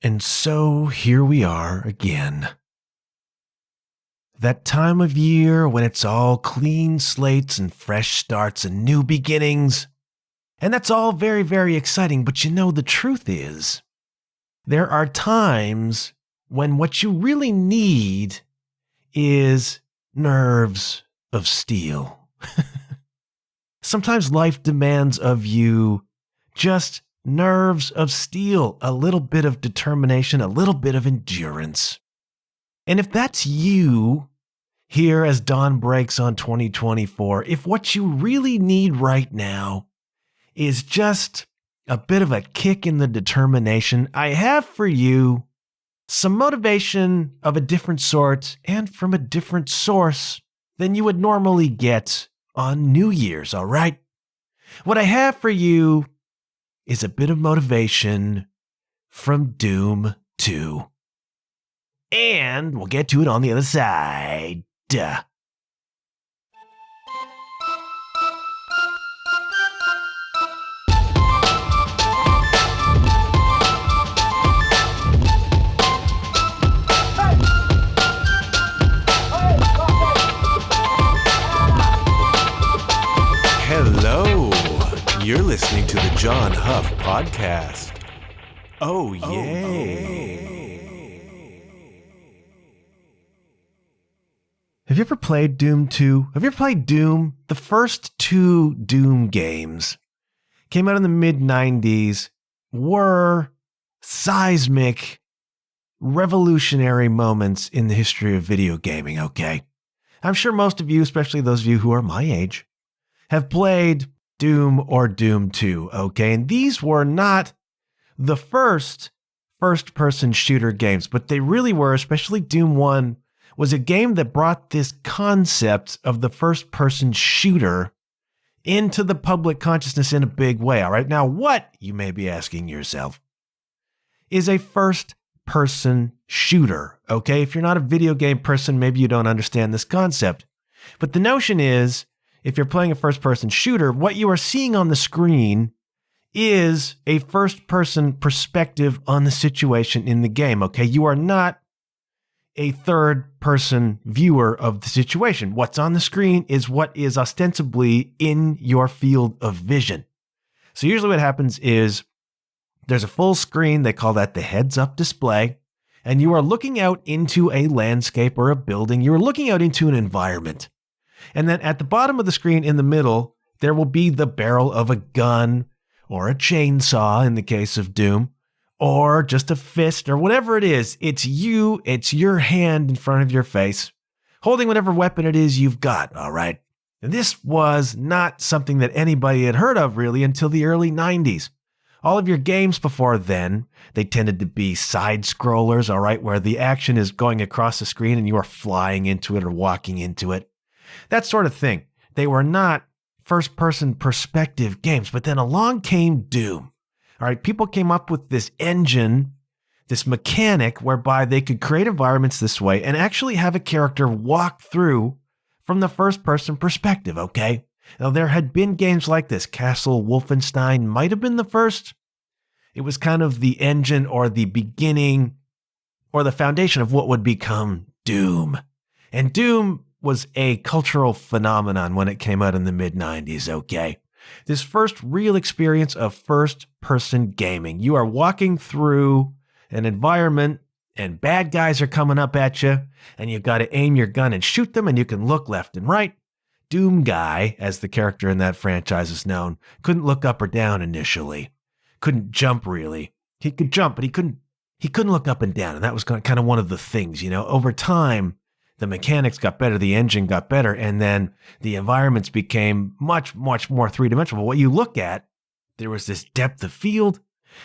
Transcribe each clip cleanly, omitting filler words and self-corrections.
And so here we are again. That time of year when it's all clean slates and fresh starts and new beginnings. And that's all very, very exciting. But the truth is, there are times when what you really need is nerves of steel. Sometimes life demands of you just nerves of steel, a little bit of determination, a little bit of endurance. And if that's you, here as dawn breaks on 2024, if what you really need right now is just a bit of a kick in the determination, I have for you some motivation of a different sort and from a different source than you would normally get on New Year's, all right? What I have for you is a bit of motivation from Doom 2. And we'll get to it on the other side. Hello, you're listening to the John Huff Podcast. Oh, yay. Have you ever played Doom 2? Have you ever played Doom? The first two Doom games came out in the mid-90s, were seismic, revolutionary moments in the history of video gaming, okay? I'm sure most of you, especially those of you who are my age, have played Doom or Doom 2, okay? And these were not the first-person shooter games, but they really were, especially Doom 1, was a game that brought this concept of the first-person shooter into the public consciousness in a big way, all right? Now, what, you may be asking yourself, is a first-person shooter, okay? If you're not a video game person, maybe you don't understand this concept. But the notion is, if you're playing a first-person shooter, what you are seeing on the screen is a first-person perspective on the situation in the game, okay? You are not a third-person viewer of the situation. What's on the screen is what is ostensibly in your field of vision. So usually what happens is there's a full screen, they call that the heads-up display, and you are looking out into a landscape or a building. You are looking out into an environment. And then at the bottom of the screen in the middle, there will be the barrel of a gun or a chainsaw in the case of Doom, or just a fist or whatever it is. It's you, it's your hand in front of your face, holding whatever weapon it is you've got, all right? And this was not something that anybody had heard of really until the early 90s. All of your games before then, they tended to be side-scrollers, all right, where the action is going across the screen and you are flying into it or walking into it. That sort of thing. They were not first-person perspective games, but then along came Doom. All right, people came up with this engine, this mechanic whereby they could create environments this way and actually have a character walk through from the first-person perspective, okay? Now, there had been games like this. Castle Wolfenstein might have been the first. It was kind of the engine or the beginning or the foundation of what would become Doom. And Doom was a cultural phenomenon when it came out in the mid-90s, okay? This first real experience of first-person gaming. You are walking through an environment and bad guys are coming up at you and you've got to aim your gun and shoot them and you can look left and right. Doom Guy, as the character in that franchise is known, couldn't look up or down initially. Couldn't jump really. He could jump, but he couldn't look up and down. And that was kind of one of the things, over time, the mechanics got better, the engine got better, and then the environments became much, much more three-dimensional. What you look at, there was this depth of field.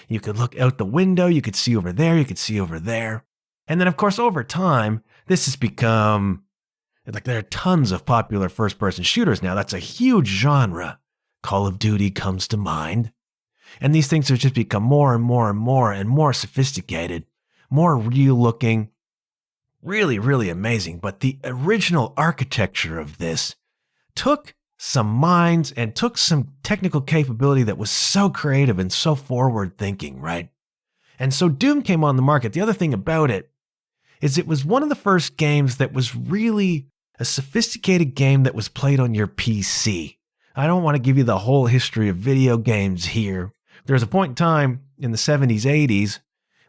You could look out the window. You could see over there. You could see over there. And then, of course, over time, this has become, there are tons of popular first-person shooters now. That's a huge genre. Call of Duty comes to mind. And these things have just become more and more and more and more sophisticated, more real-looking. Really, really amazing. But the original architecture of this took some minds and took some technical capability that was so creative and so forward thinking, right? And so Doom came on the market. The other thing about it is it was one of the first games that was really a sophisticated game that was played on your PC. I don't want to give you the whole history of video games here. There was a point in time in the 70s, 80s,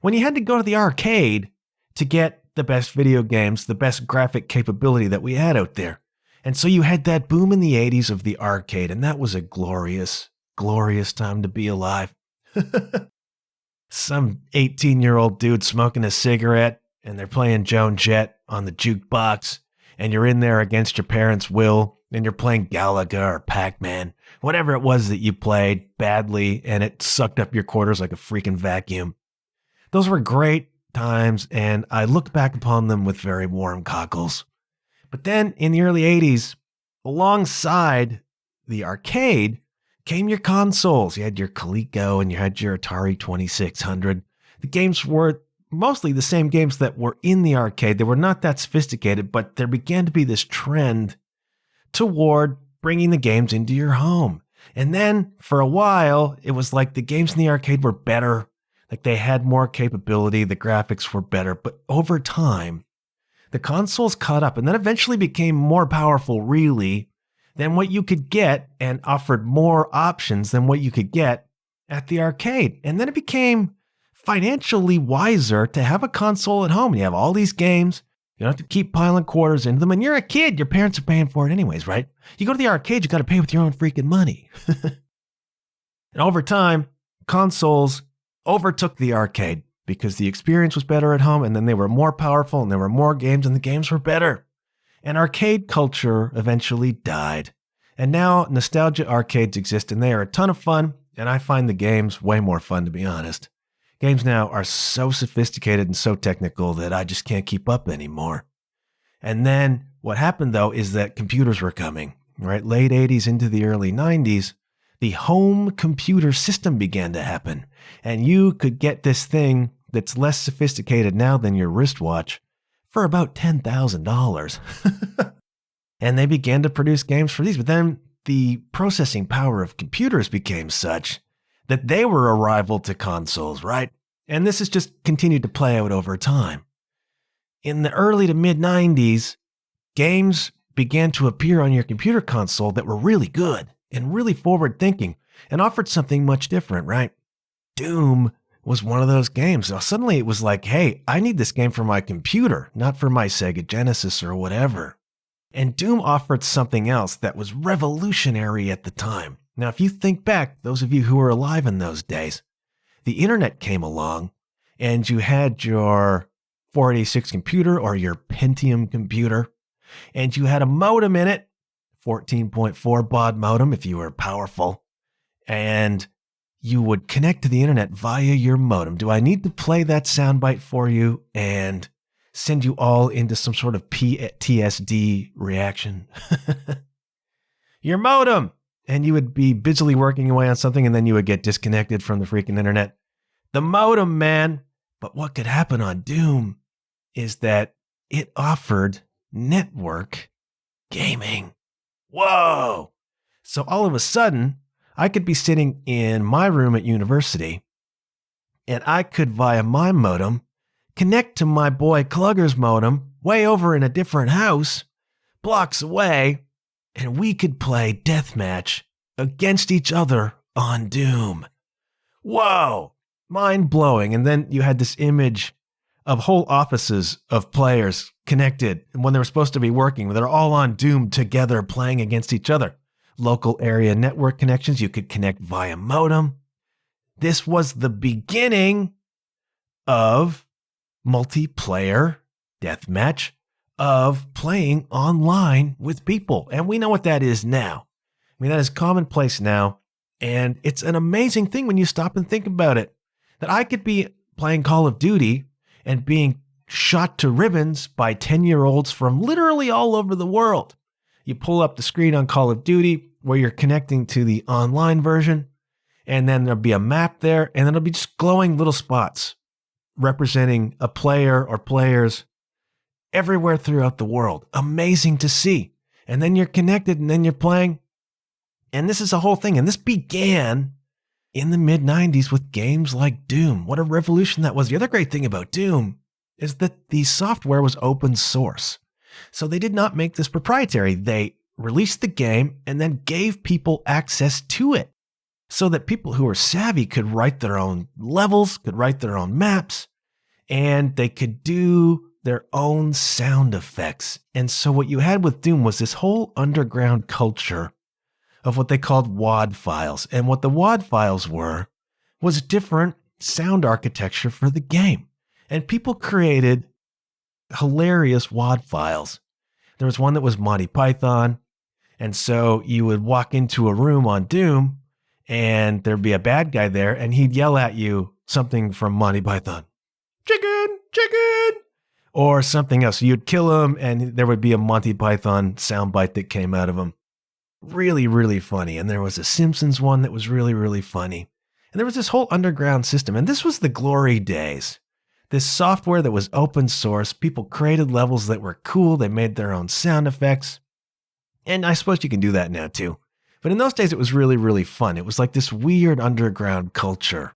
when you had to go to the arcade to get the best video games, the best graphic capability that we had out there. And so you had that boom in the 80s of the arcade, and that was a glorious, glorious time to be alive. Some 18-year-old dude smoking a cigarette, and they're playing Joan Jett on the jukebox, and you're in there against your parents' will, and you're playing Galaga or Pac-Man, whatever it was that you played badly, and it sucked up your quarters like a freaking vacuum. Those were great times, and I look back upon them with very warm cockles. But then in the early 80s, alongside the arcade came your consoles. You had your Coleco and you had your Atari 2600. The games were mostly the same games that were in the arcade. They were not that sophisticated, but there began to be this trend toward bringing the games into your home. And then for a while, it was like the games in the arcade were better. Like they had more capability, the graphics were better. But over time, the consoles caught up and then eventually became more powerful, really, than what you could get and offered more options than what you could get at the arcade. And then it became financially wiser to have a console at home. You have all these games. You don't have to keep piling quarters into them. And you're a kid. Your parents are paying for it anyways, right? You go to the arcade, you got to pay with your own freaking money. And over time, consoles overtook the arcade because the experience was better at home, and then they were more powerful, and there were more games, and the games were better. And arcade culture eventually died. And now nostalgia arcades exist, and they are a ton of fun, and I find the games way more fun, to be honest. Games now are so sophisticated and so technical that I just can't keep up anymore. And then what happened, though, is that computers were coming, right? Late 80s into the early 90s, the home computer system began to happen. And you could get this thing that's less sophisticated now than your wristwatch for about $10,000. And they began to produce games for these. But then the processing power of computers became such that they were a rival to consoles, right? And this has just continued to play out over time. In the early to mid 90s, games began to appear on your computer console that were really good and really forward thinking and offered something much different, right? Doom was one of those games. Now, suddenly it was like, hey, I need this game for my computer, not for my Sega Genesis or whatever. And Doom offered something else that was revolutionary at the time. Now, if you think back, those of you who were alive in those days, the internet came along and you had your 486 computer or your Pentium computer, and you had a modem in it, 14.4 baud modem if you were powerful, and you would connect to the internet via your modem. Do I need to play that soundbite for you and send you all into some sort of PTSD reaction? Your modem! And you would be busily working away on something, and then you would get disconnected from the freaking internet. The modem, man! But what could happen on Doom is that it offered network gaming. Whoa! So all of a sudden, I could be sitting in my room at university, and I could, via my modem, connect to my boy Clugger's modem way over in a different house, blocks away, and we could play deathmatch against each other on Doom. Whoa! Mind-blowing. And then you had this image of whole offices of players connected when they were supposed to be working. They're all on Doom together playing against each other. Local area network connections, you could connect via modem. This was the beginning of multiplayer deathmatch, of playing online with people. And we know what that is now. I mean, that is commonplace now. And it's an amazing thing when you stop and think about it, that I could be playing Call of Duty and being shot to ribbons by 10-year-olds from literally all over the world. You pull up the screen on Call of Duty where you're connecting to the online version, and then there'll be a map there, and then it'll be just glowing little spots representing a player or players everywhere throughout the world. Amazing to see. And then you're connected, and then you're playing. And this is a whole thing. And this began in the mid-90s with games like Doom. What a revolution that was. The other great thing about Doom is that the software was open source. So they did not make this proprietary. They released the game and then gave people access to it so that people who were savvy could write their own levels, could write their own maps, and they could do their own sound effects. And so what you had with Doom was this whole underground culture of what they called WAD files. And what the WAD files were was different sound architecture for the game. And people created hilarious WAD files. There was one that was Monty Python. And so you would walk into a room on Doom and there'd be a bad guy there and he'd yell at you something from Monty Python. Chicken, chicken, or something else. You'd kill him and there would be a Monty Python soundbite that came out of him. Really, really funny. And there was a Simpsons one that was really, really funny. And there was this whole underground system. And this was the glory days. This software that was open source. People created levels that were cool. They made their own sound effects. And I suppose you can do that now too. But in those days, it was really, really fun. It was like this weird underground culture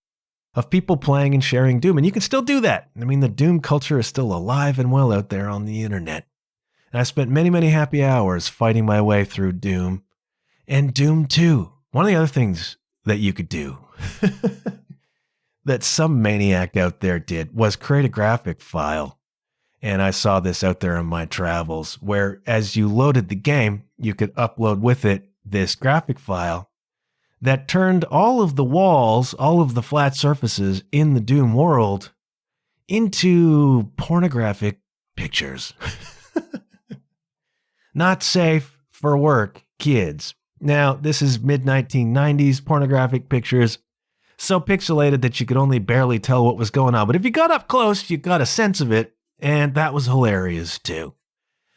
of people playing and sharing Doom. And you can still do that. I mean, the Doom culture is still alive and well out there on the internet. And I spent many, many happy hours fighting my way through Doom and Doom 2. One of the other things that you could do that some maniac out there did was create a graphic file. And I saw this out there in my travels where as you loaded the game, you could upload with it this graphic file that turned all of the walls, all of the flat surfaces in the Doom world into pornographic pictures. Not safe for work, kids. Now, this is mid-1990s pornographic pictures, so pixelated that you could only barely tell what was going on. But if you got up close, you got a sense of it, and that was hilarious too.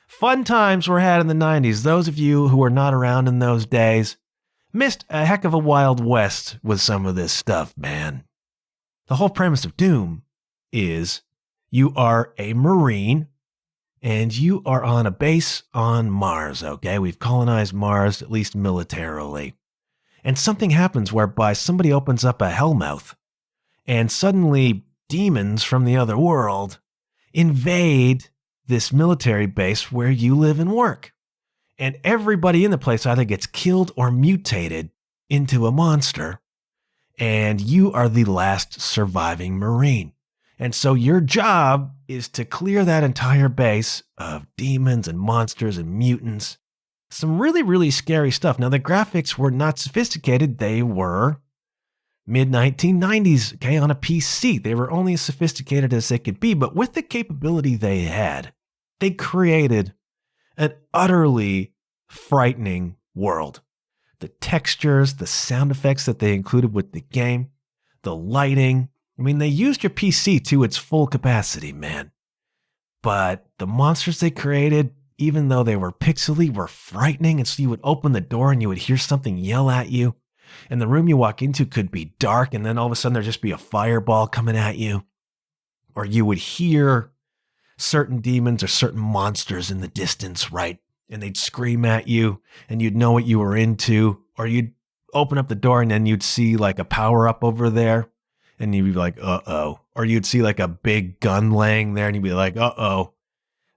Fun times were had in the 90s. Those of you who were not around in those days missed a heck of a Wild West with some of this stuff, man. The whole premise of Doom is you are a Marine and you are on a base on Mars, okay? We've colonized Mars, at least militarily. And something happens whereby somebody opens up a hellmouth and suddenly demons from the other world invade this military base where you live and work. And everybody in the place either gets killed or mutated into a monster. And you are the last surviving Marine. And so your job is to clear that entire base of demons and monsters and mutants. Some really, really scary stuff. Now, the graphics were not sophisticated. They were mid-1990s, okay, on a PC. They were only as sophisticated as they could be. But with the capability they had, they created an utterly frightening world. The textures, the sound effects that they included with the game, the lighting. I mean, they used your PC to its full capacity, man. But the monsters they created, even though they were pixely, were frightening. And so you would open the door and you would hear something yell at you. And the room you walk into could be dark. And then all of a sudden there'd just be a fireball coming at you. Or you would hear certain demons or certain monsters in the distance, right? And they'd scream at you and you'd know what you were into. Or you'd open up the door and then you'd see like a power up over there. And you'd be like, uh-oh. Or you'd see like a big gun laying there and you'd be like, uh-oh.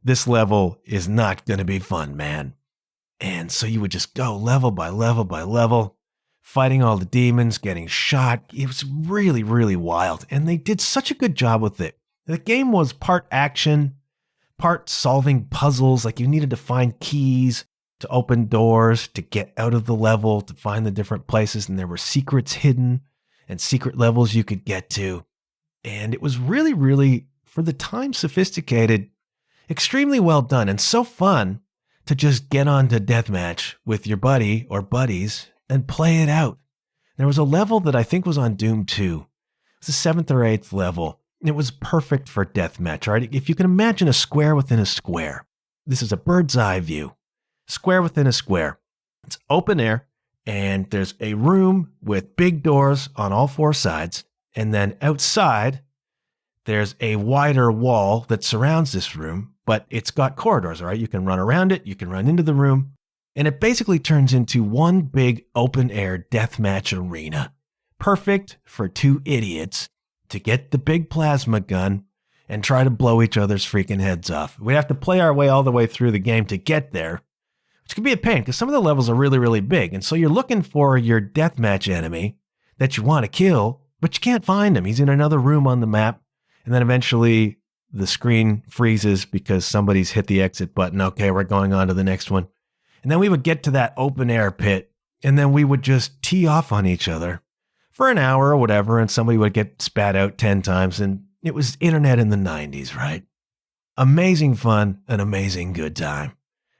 This level is not going to be fun, man. And so you would just go level by level by level, fighting all the demons, getting shot. It was really, really wild. And they did such a good job with it. The game was part action, part solving puzzles. Like you needed to find keys to open doors, to get out of the level, to find the different places. And there were secrets hidden and secret levels you could get to. And it was really, really, for the time, sophisticated, extremely well done, and so fun to just get on to deathmatch with your buddy or buddies and play it out. There was a level that I think was on Doom 2. It was the 7th or 8th level. It was perfect for deathmatch, right? If you can imagine a square within a square. This is a bird's eye view. Square within a square. It's open air. And there's a room with big doors on all four sides. And then outside, there's a wider wall that surrounds this room, but it's got corridors, all right? You can run around it, you can run into the room, and it basically turns into one big open-air deathmatch arena. Perfect for two idiots to get the big plasma gun and try to blow each other's freaking heads off. We have to play our way all the way through the game to get there, which can be a pain because some of the levels are really, really big. And so you're looking for your deathmatch enemy that you want to kill, but you can't find him. He's in another room on the map. And then eventually the screen freezes because somebody's hit the exit button. Okay, we're going on to the next one. And then we would get to that open air pit, and then we would just tee off on each other for an hour or whatever, and somebody would get spat out 10 times. And it was internet in the 90s, right? Amazing fun, an amazing good time.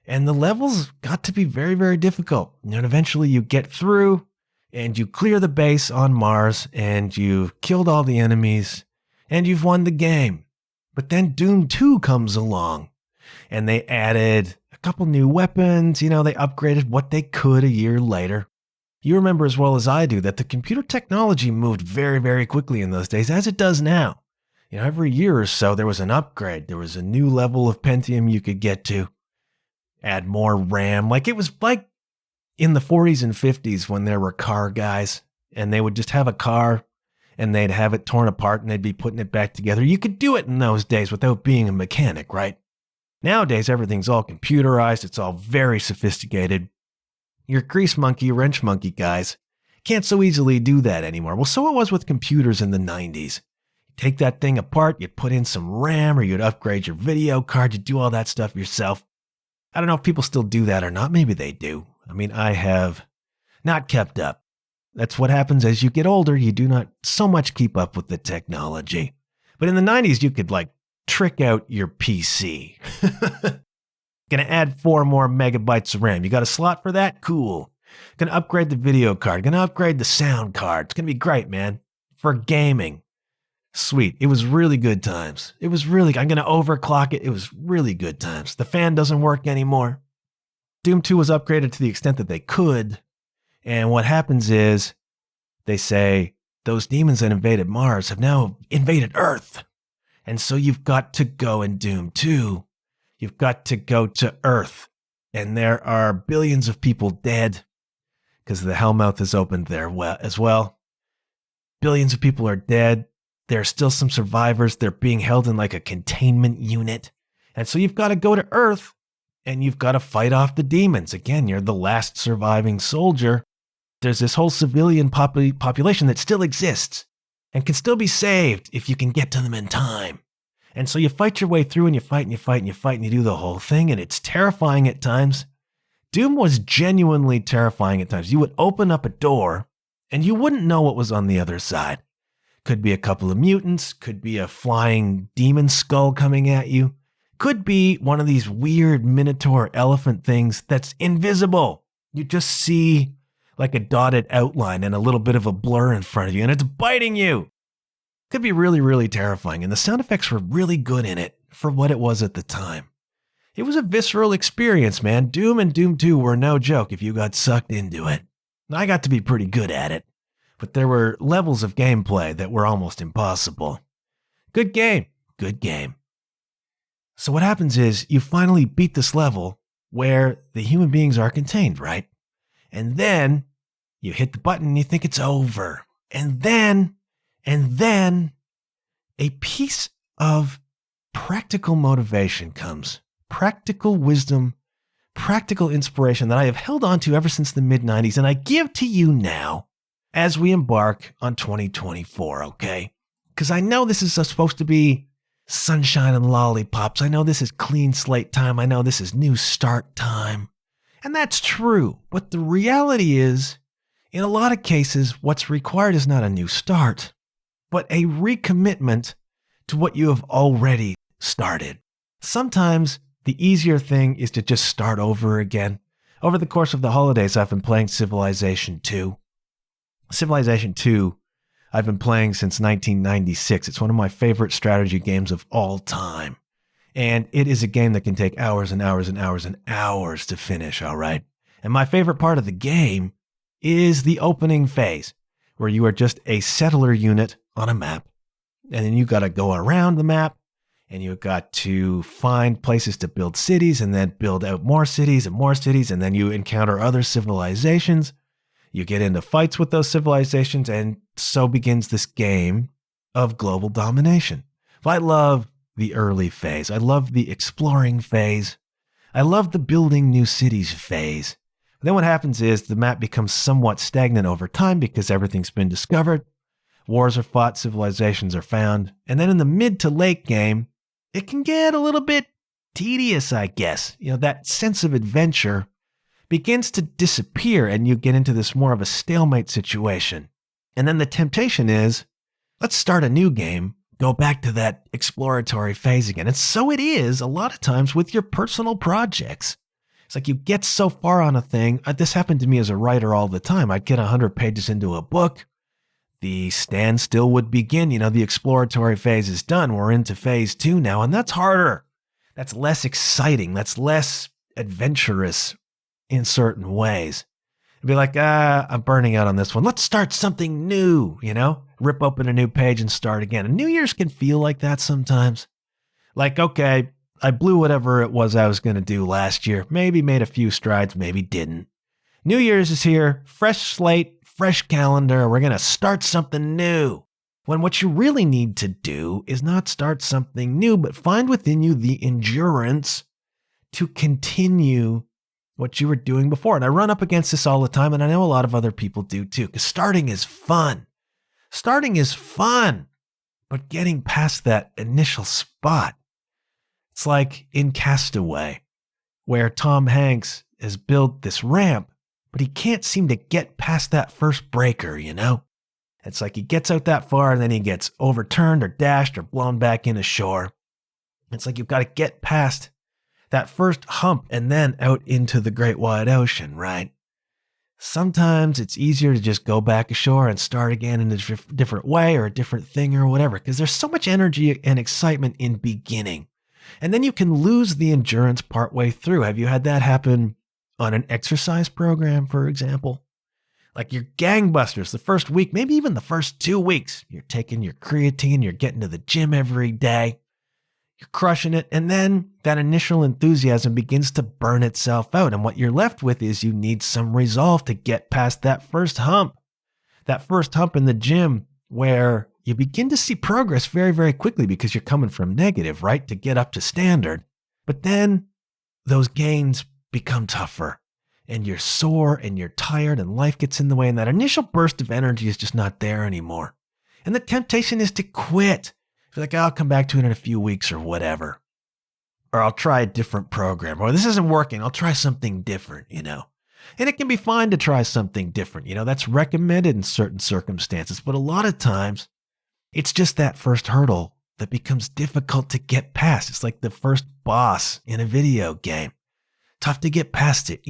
And the levels got to be very, very difficult. And eventually you get through and you clear the base on Mars and you've killed all the enemies and you've won the game. But then Doom 2 comes along and they added a couple new weapons. You know, they upgraded what they could a year later. You remember as well as I do that the computer technology moved very, very quickly in those days, as it does now. You know, every year or so, there was an upgrade. There was a new level of Pentium you could get to. Add more RAM. Like it was like in the 40s and 50s when there were car guys and they would just have a car and they'd have it torn apart and they'd be putting it back together. You could do it in those days without being a mechanic, right? Nowadays, everything's all computerized. It's all very sophisticated. Your grease monkey, wrench monkey guys can't so easily do that anymore. Well, so it was with computers in the 90s. Take that thing apart, you'd put in some RAM or you'd upgrade your video card, you'd do all that stuff yourself. I don't know if people still do that or not. Maybe they do. I mean, I have not kept up. That's what happens as you get older. You do not so much keep up with the technology. But in the 90s, you could like trick out your PC. Gonna add 4 more megabytes of RAM. You got a slot for that? Cool. Gonna upgrade the video card. Gonna upgrade the sound card. It's gonna be great, man. For gaming. Sweet. It was really good times. I'm going to overclock it. It was really good times. The fan doesn't work anymore. Doom 2 was upgraded to the extent that they could. And what happens is they say those demons that invaded Mars have now invaded Earth. And so you've got to go in Doom 2. You've got to go to Earth. And there are billions of people dead because the Hellmouth is opened there as well. Billions of people are dead. There are still some survivors. They're being held in like a containment unit. And so you've got to go to Earth and you've got to fight off the demons. Again, you're the last surviving soldier. There's this whole civilian population that still exists and can still be saved if you can get to them in time. And so you fight your way through and you fight and you fight and you fight and you do the whole thing. And it's terrifying at times. Doom was genuinely terrifying at times. You would open up a door and you wouldn't know what was on the other side. Could be a couple of mutants, could be a flying demon skull coming at you, could be one of these weird minotaur elephant things that's invisible. You just see like a dotted outline and a little bit of a blur in front of you, and it's biting you. Could be really, really terrifying, and the sound effects were really good in it for what it was at the time. It was a visceral experience, man. Doom and Doom 2 were no joke if you got sucked into it. I got to be pretty good at it. But there were levels of gameplay that were almost impossible. Good game. Good game. So what happens is you finally beat this level where the human beings are contained, right? And then you hit the button and you think it's over. And then a piece of practical motivation comes. Practical wisdom, practical inspiration that I have held on to ever since the mid-90s, and I give to you now as we embark on 2024, okay? Because I know this is supposed to be sunshine and lollipops. I know this is clean slate time. I know this is new start time. And that's true. But the reality is, in a lot of cases, what's required is not a new start, but a recommitment to what you have already started. Sometimes the easier thing is to just start over again. Over the course of the holidays, I've been playing Civilization 2. Civilization 2, I've been playing since 1996. It's one of my favorite strategy games of all time. And it is a game that can take hours and hours and hours and hours to finish, all right? And my favorite part of the game is the opening phase, where you are just a settler unit on a map. And then you got to go around the map, and you've got to find places to build cities, and then build out more cities, and then you encounter other civilizations. You get into fights with those civilizations, and so begins this game of global domination. Well, I love the early phase. I love the exploring phase. I love the building new cities phase. Then what happens is the map becomes somewhat stagnant over time because everything's been discovered. Wars are fought, civilizations are found. And then in the mid to late game, it can get a little bit tedious, I guess. That sense of adventure begins to disappear and you get into this more of a stalemate situation. And then the temptation is, let's start a new game, go back to that exploratory phase again. And so it is a lot of times with your personal projects. It's like you get so far on a thing. This happened to me as a writer all the time. I'd get 100 pages into a book. The standstill would begin. The exploratory phase is done. We're into phase 2 now, and that's harder. That's less exciting. That's less adventurous in certain ways. It'd be like, I'm burning out on this one. Let's start something new, Rip open a new page and start again. And New Year's can feel like that sometimes. Like, okay, I blew whatever it was I was going to do last year. Maybe made a few strides, maybe didn't. New Year's is here, fresh slate, fresh calendar. We're going to start something new. When what you really need to do is not start something new, but find within you the endurance to continue what you were doing before. And I run up against this all the time, and I know a lot of other people do too, because starting is fun. Starting is fun, but getting past that initial spot. It's like in Castaway, where Tom Hanks has built this ramp, but he can't seem to get past that first breaker, It's like he gets out that far and then he gets overturned or dashed or blown back in ashore. It's like you've got to get past that first hump and then out into the great wide ocean, right? Sometimes it's easier to just go back ashore and start again in a different way or a different thing or whatever, because there's so much energy and excitement in beginning. And then you can lose the endurance partway through. Have you had that happen on an exercise program, for example? Like you're gangbusters the first week, maybe even the first 2 weeks. You're taking your creatine, you're getting to the gym every day. You're crushing it, and then that initial enthusiasm begins to burn itself out, and what you're left with is you need some resolve to get past that first hump. That first hump in the gym where you begin to see progress very, very quickly because you're coming from negative, right, to get up to standard. But then those gains become tougher, and you're sore, and you're tired, and life gets in the way, and that initial burst of energy is just not there anymore. And the temptation is to quit. You're like, I'll come back to it in a few weeks or whatever. Or I'll try a different program. Or this isn't working. I'll try something different, And it can be fine to try something different. That's recommended in certain circumstances. But a lot of times, it's just that first hurdle that becomes difficult to get past. It's like the first boss in a video game. Tough to get past it,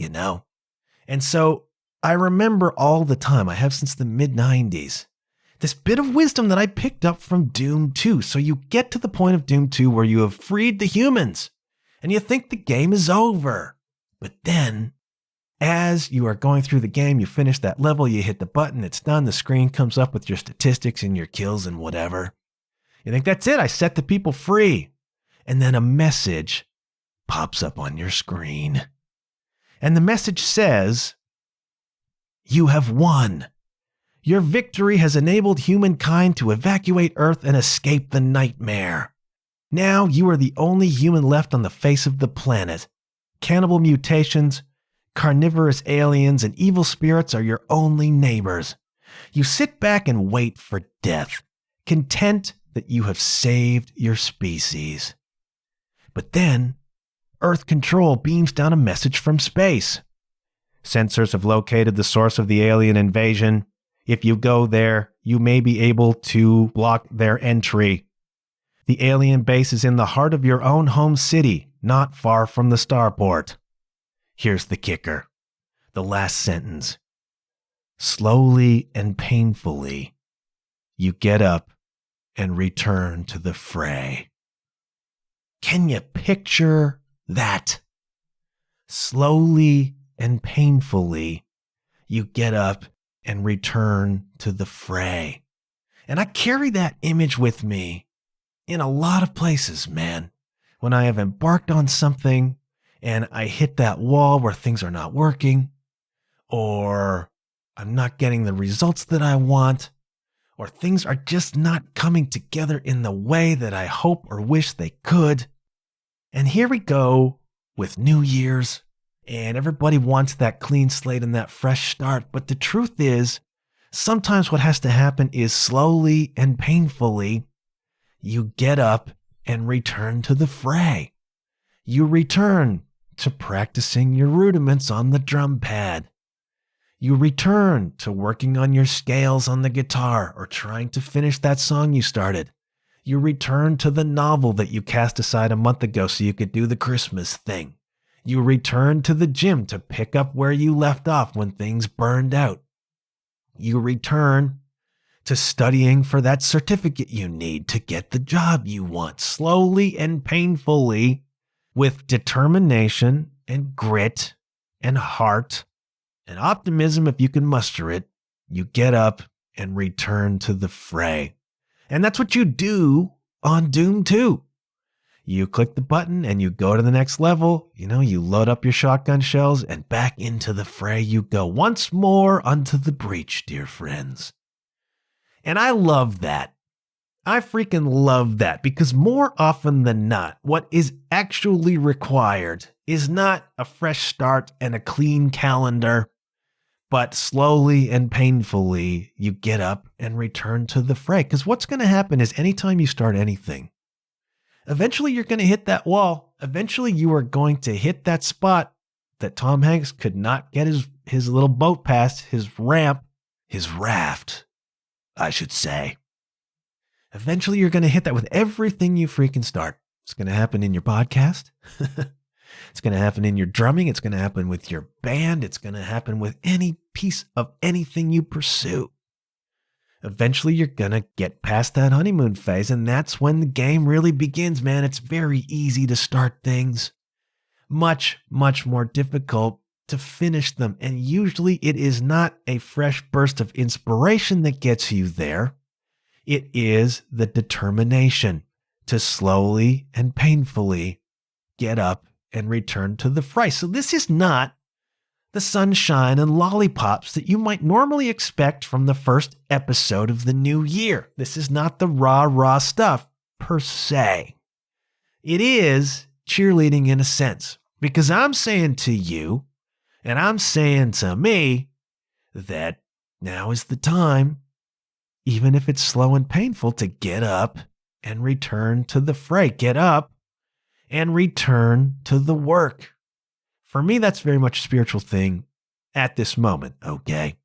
And so I remember all the time, I have since the mid-90s, this bit of wisdom that I picked up from Doom 2. So you get to the point of Doom 2 where you have freed the humans and you think the game is over. But then, as you are going through the game, you finish that level, you hit the button, it's done, the screen comes up with your statistics and your kills and whatever. You think, that's it, I set the people free. And then a message pops up on your screen. And the message says, you have won. Your victory has enabled humankind to evacuate Earth and escape the nightmare. Now you are the only human left on the face of the planet. Cannibal mutations, carnivorous aliens, and evil spirits are your only neighbors. You sit back and wait for death, content that you have saved your species. But then, Earth Control beams down a message from space. Sensors have located the source of the alien invasion. If you go there, you may be able to block their entry. The alien base is in the heart of your own home city, not far from the starport. Here's the kicker. The last sentence. Slowly and painfully, you get up and return to the fray. Can you picture that? Slowly and painfully, you get up and return to the fray. And I carry that image with me in a lot of places, man. When I have embarked on something and I hit that wall where things are not working, or I'm not getting the results that I want, or things are just not coming together in the way that I hope or wish they could. And here we go with New Year's, and everybody wants that clean slate and that fresh start. But the truth is, sometimes what has to happen is slowly and painfully, you get up and return to the fray. You return to practicing your rudiments on the drum pad. You return to working on your scales on the guitar or trying to finish that song you started. You return to the novel that you cast aside a month ago so you could do the Christmas thing. You return to the gym to pick up where you left off when things burned out. You return to studying for that certificate you need to get the job you want, slowly and painfully, with determination and grit and heart and optimism if you can muster it. You get up and return to the fray. And that's what you do on Doom 2. You click the button and you go to the next level. You load up your shotgun shells and back into the fray you go once more unto the breach, dear friends. And I love that. I freaking love that, because more often than not, what is actually required is not a fresh start and a clean calendar, but slowly and painfully you get up and return to the fray. Because what's going to happen is anytime you start anything, eventually you're going to hit that wall. Eventually you are going to hit that spot that Tom Hanks could not get his little boat past, his ramp, his raft, I should say. Eventually you're going to hit that with everything you freaking start. It's going to happen in your podcast. It's going to happen in your drumming. It's going to happen with your band. It's going to happen with any piece of anything you pursue. Eventually you're going to get past that honeymoon phase, and that's when the game really begins, man. It's very easy to start things. Much, much more difficult to finish them. And usually it is not a fresh burst of inspiration that gets you there. It is the determination to slowly and painfully get up and return to the fray. So this is not the sunshine and lollipops that you might normally expect from the first episode of the new year. This is not the rah-rah stuff per se. It is cheerleading in a sense, because I'm saying to you, and I'm saying to me, that now is the time, even if it's slow and painful, to get up and return to the fray. Get up and return to the work. For me, that's very much a spiritual thing at this moment, okay?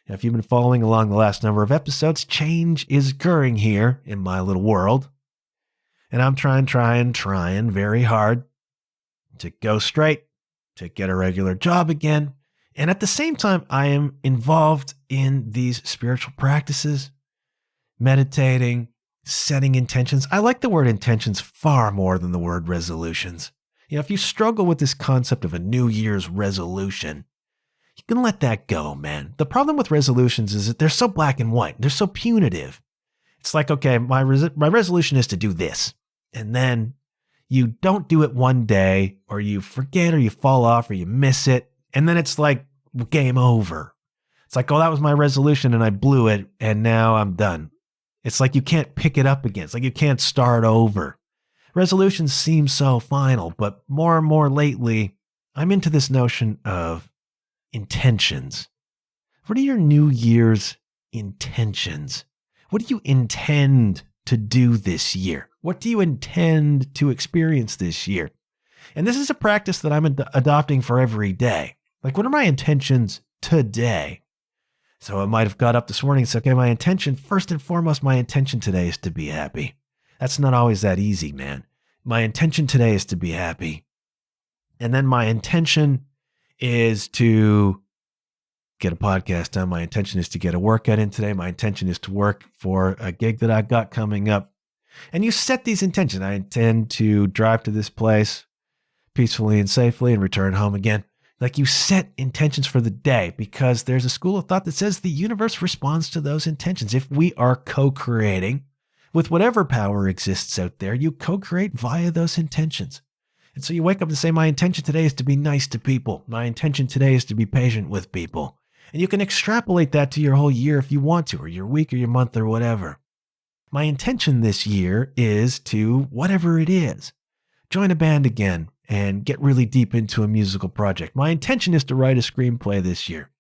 Now, if you've been following along the last number of episodes, change is occurring here in my little world. And I'm trying very hard to go straight, to get a regular job again. And at the same time, I am involved in these spiritual practices, meditating, setting intentions. I like the word intentions far more than the word resolutions. If you struggle with this concept of a New Year's resolution, you can let that go, man. The problem with resolutions is that they're so black and white. They're so punitive. It's like, okay, my resolution is to do this. And then you don't do it one day, or you forget, or you fall off, or you miss it. And then it's like game over. It's like, oh, that was my resolution and I blew it and now I'm done. It's like you can't pick it up again. It's like you can't start over. Resolutions seem so final, but more and more lately, I'm into this notion of intentions. What are your New Year's intentions? What do you intend to do this year? What do you intend to experience this year? And this is a practice that I'm adopting for every day. Like, what are my intentions today? So I might have got up this morning and said, okay, my intention, first and foremost, my intention today is to be happy. That's not always that easy, man. My intention today is to be happy. And then my intention is to get a podcast done. My intention is to get a workout in today. My intention is to work for a gig that I've got coming up. And you set these intentions. I intend to drive to this place peacefully and safely and return home again. Like, you set intentions for the day, because there's a school of thought that says the universe responds to those intentions. If we are co-creating with whatever power exists out there, you co-create via those intentions. And so you wake up to say, my intention today is to be nice to people. My intention today is to be patient with people. And you can extrapolate that to your whole year if you want to, or your week or your month or whatever. My intention this year is to, whatever it is, join a band again and get really deep into a musical project. My intention is to write a screenplay this year.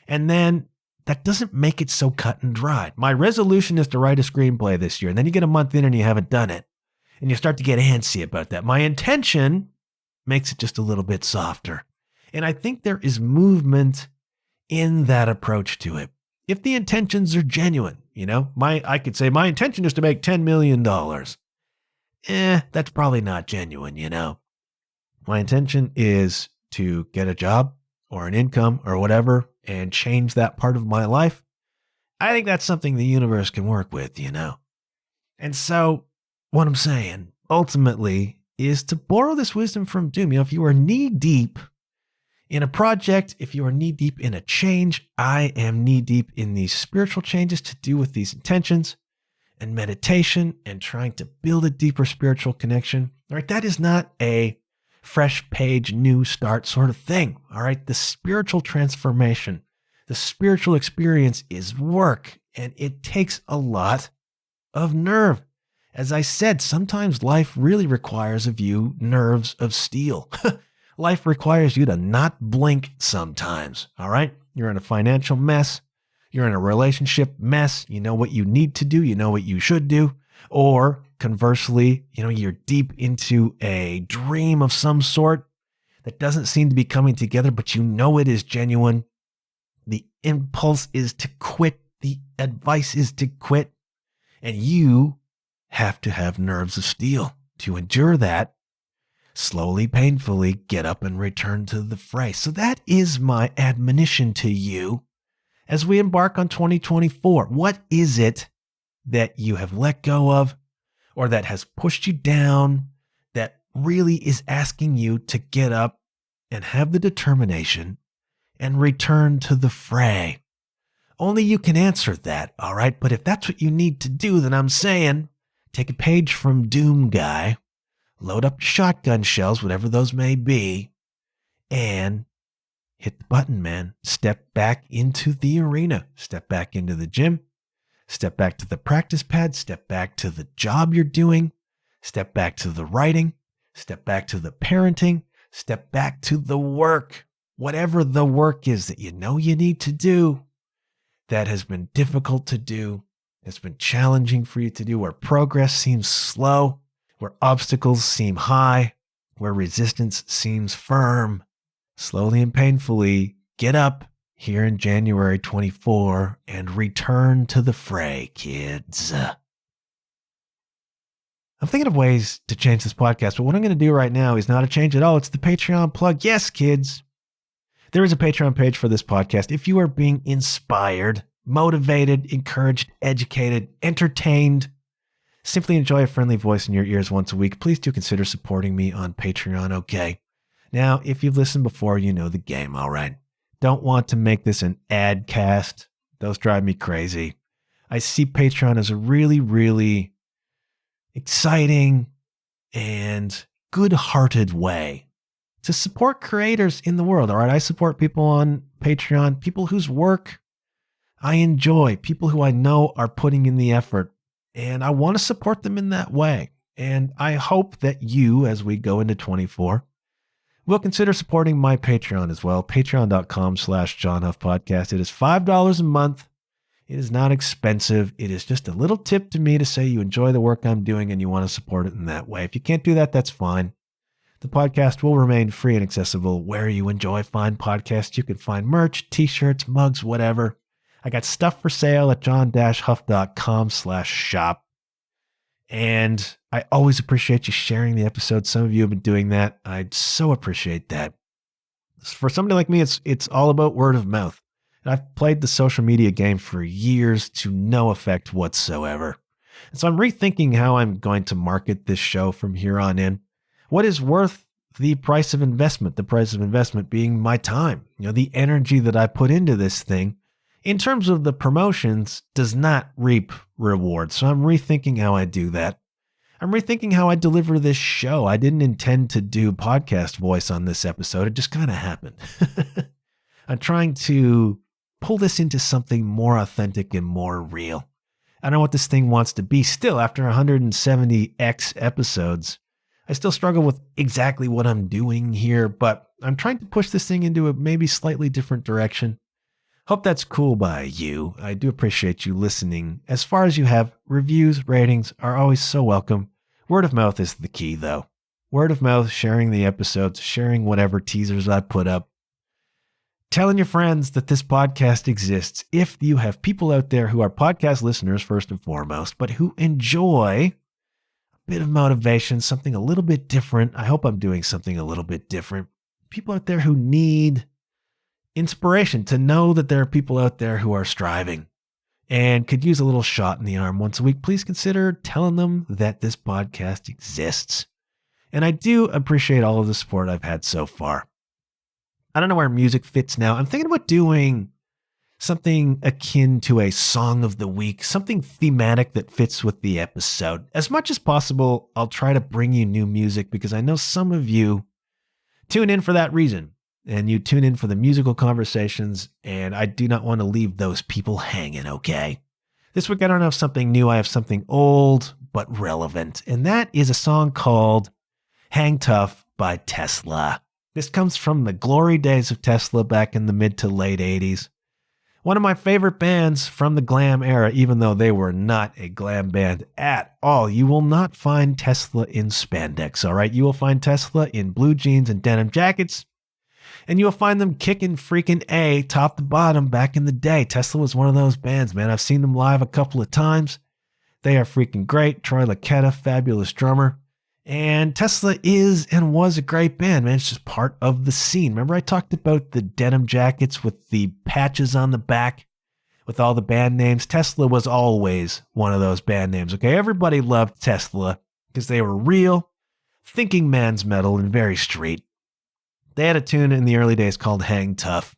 And then that doesn't make it so cut and dried. My resolution is to write a screenplay this year. And then you get a month in and you haven't done it. And you start to get antsy about that. My intention makes it just a little bit softer. And I think there is movement in that approach to it. If the intentions are genuine, I could say my intention is to make $10 million. That's probably not genuine, My intention is to get a job or an income or whatever and change that part of my life. I think that's something the universe can work with, And so what I'm saying ultimately is to borrow this wisdom from Doom. If you are knee deep in a project, if you are knee deep in a change, I am knee deep in these spiritual changes to do with these intentions and meditation and trying to build a deeper spiritual connection. All right, that is not a fresh page, new start sort of thing. All right, the spiritual transformation, the spiritual experience is work, and it takes a lot of nerve. As I said, sometimes life really requires of you nerves of steel. Life requires you to not blink sometimes, all right? You're in a financial mess. You're in a relationship mess. You know what you need to do. You know what you should do. Or conversely, you're deep into a dream of some sort that doesn't seem to be coming together, but you know it is genuine. The impulse is to quit. The advice is to quit. And you have to have nerves of steel to endure that. Slowly, painfully get up and return to the fray. So that is my admonition to you as we embark on 2024. What is it that you have let go of or that has pushed you down that really is asking you to get up and have the determination and return to the fray? Only you can answer that, all right? But if that's what you need to do, then I'm saying take a page from Doom Guy, load up your shotgun shells, whatever those may be, and hit the button, man. Step back into the arena. Step back into the gym. Step back to the practice pad. Step back to the job you're doing. Step back to the writing. Step back to the parenting. Step back to the work. Whatever the work is that you know you need to do that has been difficult to do, that's been challenging for you to do, where progress seems slow, where obstacles seem high, where resistance seems firm. Slowly and painfully get up here in January 24 and return to the fray, kids. I'm thinking of ways to change this podcast, but what I'm going to do right now is not a change at all. It's the Patreon plug. Yes, kids. There is a Patreon page for this podcast. If you are being inspired, motivated, encouraged, educated, entertained, simply enjoy a friendly voice in your ears once a week, please do consider supporting me on Patreon, okay? Now, if you've listened before, you know the game, all right? Don't want to make this an ad cast. Those drive me crazy. I see Patreon as a really, really exciting and good-hearted way to support creators in the world, all right? I support people on Patreon, people whose work I enjoy, people who I know are putting in the effort, and I want to support them in that way. And I hope that you, as we go into 24, will consider supporting my Patreon as well, patreon.com/JohnHuffPodcast. It is $5 a month. It is not expensive. It is just a little tip to me to say you enjoy the work I'm doing and you want to support it in that way. If you can't do that, that's fine. The podcast will remain free and accessible where you enjoy fine podcasts. You can find merch, t-shirts, mugs, whatever. I got stuff for sale at john-huff.com/shop. And I always appreciate you sharing the episode. Some of you have been doing that. I'd so appreciate that. For somebody like me, it's all about word of mouth. And I've played the social media game for years to no effect whatsoever. And so I'm rethinking how I'm going to market this show from here on in. What is worth the price of investment? The price of investment being my time. The energy that I put into this thing in terms of the promotions does not reap rewards. So I'm rethinking how I do that. I'm rethinking how I deliver this show. I didn't intend to do podcast voice on this episode. It just kind of happened. I'm trying to pull this into something more authentic and more real. I don't know what this thing wants to be still after 170x episodes. I still struggle with exactly what I'm doing here, but I'm trying to push this thing into a maybe slightly different direction. Hope that's cool by you. I do appreciate you listening. As far as you have, reviews, ratings are always so welcome. Word of mouth is the key, though. Word of mouth, sharing the episodes, sharing whatever teasers I put up. Telling your friends that this podcast exists. If you have people out there who are podcast listeners first and foremost, but who enjoy a bit of motivation, something a little bit different. I hope I'm doing something a little bit different. People out there who need inspiration to know that there are people out there who are striving and could use a little shot in the arm once a week. Please consider telling them that this podcast exists. And I do appreciate all of the support I've had so far. I don't know where music fits now. I'm thinking about doing something akin to a song of the week, something thematic that fits with the episode. As much as possible, I'll try to bring you new music because I know some of you tune in for that reason. And you tune in for the musical conversations, and I do not want to leave those people hanging, okay? This week I don't have something new. I have something old but relevant, and that is a song called Hang Tough by Tesla. This comes from the glory days of Tesla back in the mid to late 80s. One of my favorite bands from the glam era, even though they were not a glam band at all. You will not find Tesla in spandex, all right? You will find Tesla in blue jeans and denim jackets, and you'll find them kicking freaking A top to bottom back in the day. Tesla was one of those bands, man. I've seen them live a couple of times. They are freaking great. Troy Luccketta, fabulous drummer. And Tesla is and was a great band, man. It's just part of the scene. Remember I talked about the denim jackets with the patches on the back with all the band names? Tesla was always one of those band names, okay? Everybody loved Tesla because they were real, thinking man's metal and very street. They had a tune in the early days called Hang Tough,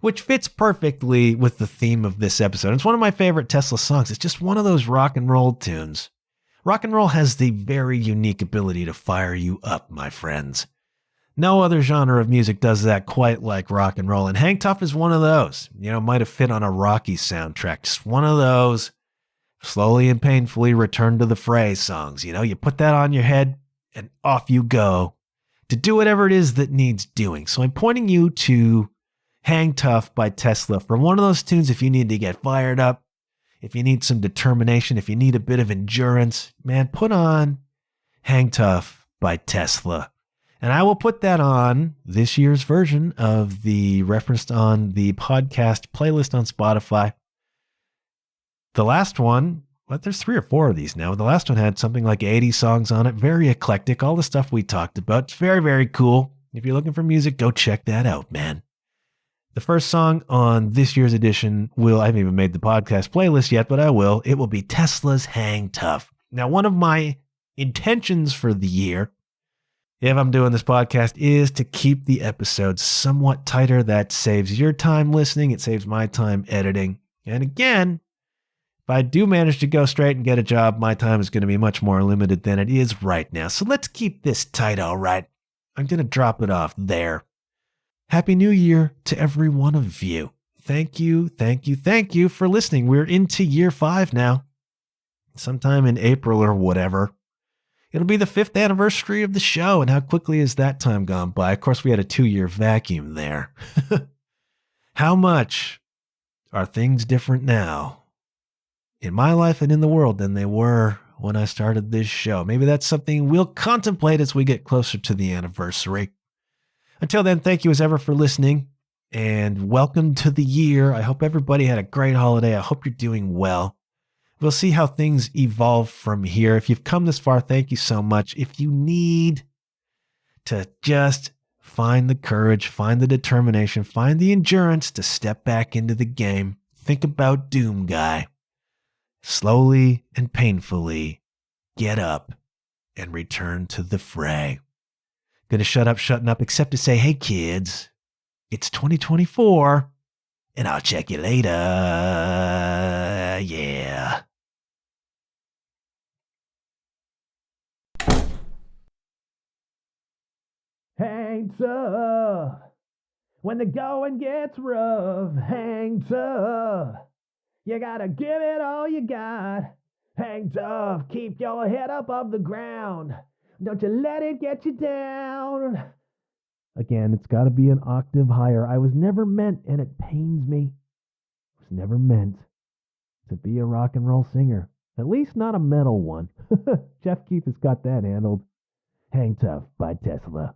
which fits perfectly with the theme of this episode. It's one of my favorite Tesla songs. It's just one of those rock and roll tunes. Rock and roll has the very unique ability to fire you up, my friends. No other genre of music does that quite like rock and roll, and Hang Tough is one of those. Might have fit on a Rocky soundtrack. Just one of those slowly and painfully return to the fray songs. You put that on your head, and off you go to do whatever it is that needs doing. So I'm pointing you to Hang Tough by Tesla for one of those tunes if you need to get fired up. If you need some determination, if you need a bit of endurance, man, put on Hang Tough by Tesla. And I will put that on this year's version of the referenced on the podcast playlist on Spotify. The last one, there's 3 or 4 of these now. The last one had something like 80 songs on it. Very eclectic. All the stuff we talked about. It's very, very cool. If you're looking for music, go check that out, man. The first song on this year's edition I haven't even made the podcast playlist yet, but I will. It will be Tesla's Hang Tough. Now, one of my intentions for the year, if I'm doing this podcast, is to keep the episodes somewhat tighter. That saves your time listening. It saves my time editing. And again, if I do manage to go straight and get a job, my time is going to be much more limited than it is right now. So let's keep this tight, all right? I'm going to drop it off there. Happy New Year to every one of you. Thank you, thank you, thank you for listening. We're into year 5 now. Sometime in April or whatever. It'll be the 5th anniversary of the show, and how quickly has that time gone by? Of course, we had a 2-year vacuum there. How much are things different now in my life and in the world than they were when I started this show? Maybe that's something we'll contemplate as we get closer to the anniversary. Until then, thank you as ever for listening, and welcome to the year. I hope everybody had a great holiday. I hope you're doing well. We'll see how things evolve from here. If you've come this far, thank you so much. If you need to just find the courage, find the determination, find the endurance to step back into the game, think about Doom Guy. Slowly and painfully get up and return to the fray. Gonna shutting up, except to say, hey kids, it's 2024, and I'll check you later. Yeah. Hang tough When the going gets rough, hang tough. You gotta give it all you got. Hang tough, keep your head up off the ground. Don't you let it get you down. Again, it's gotta be an octave higher. I was never meant, and it pains me, was never meant to be a rock and roll singer. At least not a metal one. Jeff Keith has got that handled. Hang Tough by Tesla.